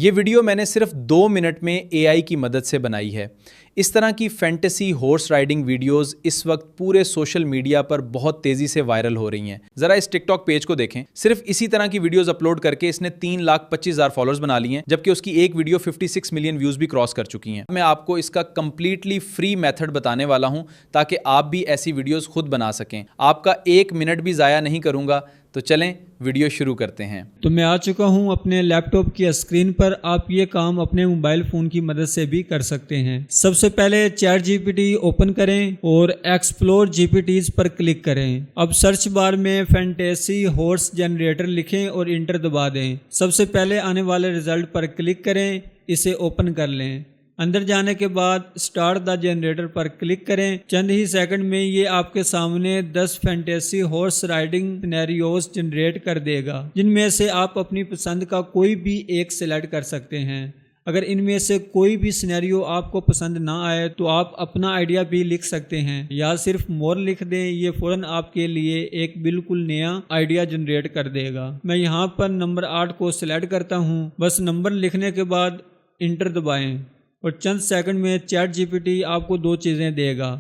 یہ ویڈیو میں نے صرف 2 منٹ میں AI کی مدد سے بنائی ہے۔ اس طرح کی فینٹیسی ہارس رائڈنگ ویڈیوز اس وقت پورے سوشل میڈیا پر بہت تیزی سے وائرل ہو رہی ہیں۔ ذرا اس ٹک ٹاک پیج کو دیکھیں، صرف اسی طرح کی ویڈیوز اپلوڈ کر کے اس نے 3,25,000 فالوورز بنا لی ہیں، جبکہ اس کی ایک ویڈیو 56 ملین ویوز بھی کراس کر چکی ہیں۔ میں آپ کو اس کا کمپلیٹلی فری میتھڈ بتانے والا ہوں تاکہ آپ بھی ایسی ویڈیوز خود بنا سکیں۔ آپ کا 1 منٹ بھی ضائع نہیں کروں گا، تو چلیں ویڈیو شروع کرتے ہیں۔ تو میں آ چکا ہوں اپنے لیپ ٹاپ کی اسکرین پر۔ آپ یہ کام اپنے موبائل فون کی مدد سے بھی کر سکتے ہیں۔ سب سے پہلے ChatGPT open کریں اور ایکسپلور جی پی ٹیز پر کلک کریں۔ اب سرچ بار میں فینٹیسی ہارس جنریٹر لکھیں اور انٹر دبا دیں۔ سب سے پہلے آنے والے رزلٹ پر کلک کریں، اسے اوپن کر لیں۔ اندر جانے کے بعد سٹارٹ دا جنریٹر پر کلک کریں۔ چند ہی سیکنڈ میں یہ آپ کے سامنے 10 fantasy horse riding scenarios generate کر دے گا، جن میں سے آپ اپنی پسند کا کوئی بھی ایک سلیکٹ کر سکتے ہیں۔ اگر ان میں سے کوئی بھی سینیریو آپ کو پسند نہ آئے تو آپ اپنا آئیڈیا بھی لکھ سکتے ہیں، یا صرف مور لکھ دیں، یہ فوراً آپ کے لیے ایک بالکل نیا آئیڈیا جنریٹ کر دے گا۔ میں یہاں پر نمبر 8 کو سلیکٹ کرتا ہوں۔ بس نمبر لکھنے کے بعد انٹر دبائیں اور چند سیکنڈ میں چیٹ جی پی ٹی آپ کو 2 چیزیں دے گا،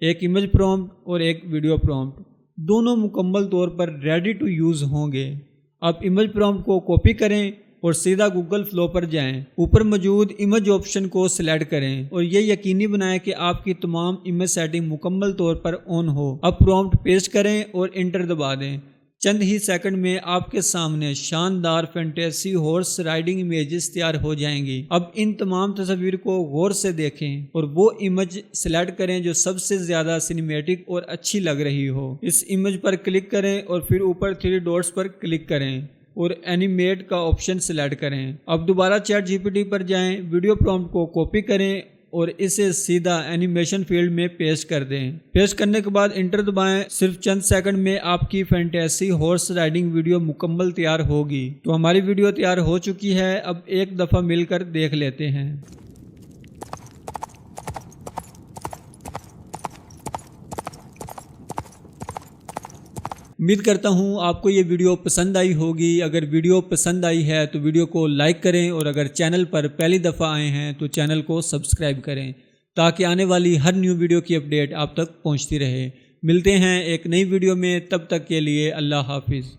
ایک امیج پرومپٹ اور ایک ویڈیو پرومپٹ۔ دونوں مکمل طور پر ریڈی ٹو یوز ہوں گے۔ اب امیج پرومپٹ کو کاپی کریں اور سیدھا گوگل فلو پر جائیں۔ اوپر موجود امیج آپشن کو سلیکٹ کریں اور یہ یقینی بنائیں کہ آپ کی تمام امیج سیٹنگ مکمل طور پر آن ہو۔ اب پرومپٹ پیسٹ کریں اور انٹر دبا دیں۔ چند ہی سیکنڈ میں آپ کے سامنے شاندار فینٹیسی ہارس رائڈنگ امیجز تیار ہو جائیں گی۔ اب ان تمام تصاویر کو غور سے دیکھیں اور وہ امیج سلیکٹ کریں جو سب سے زیادہ سینیمیٹک اور اچھی لگ رہی ہو۔ اس امیج پر کلک کریں اور پھر اوپر 3 ڈاٹس پر کلک کریں اور اینیمیٹ کا آپشن سلیکٹ کریں۔ اب دوبارہ چیٹ جی پی ٹی پر جائیں، ویڈیو پرومپٹ کو کاپی کریں اور اسے سیدھا اینیمیشن فیلڈ میں پیسٹ کر دیں۔ پیسٹ کرنے کے بعد انٹر دبائیں۔ صرف چند سیکنڈ میں آپ کی فینٹیسی ہارس رائڈنگ ویڈیو مکمل تیار ہوگی۔ تو ہماری ویڈیو تیار ہو چکی ہے، اب ایک دفعہ مل کر دیکھ لیتے ہیں۔ امید کرتا ہوں آپ کو یہ ویڈیو پسند آئی ہوگی۔ اگر ویڈیو پسند آئی ہے تو ویڈیو کو لائک کریں اور اگر چینل پر پہلی دفعہ آئے ہیں تو چینل کو سبسکرائب کریں تاکہ آنے والی ہر نیو ویڈیو کی اپڈیٹ آپ تک پہنچتی رہے۔ ملتے ہیں ایک نئی ویڈیو میں، تب تک کے لیے اللہ حافظ۔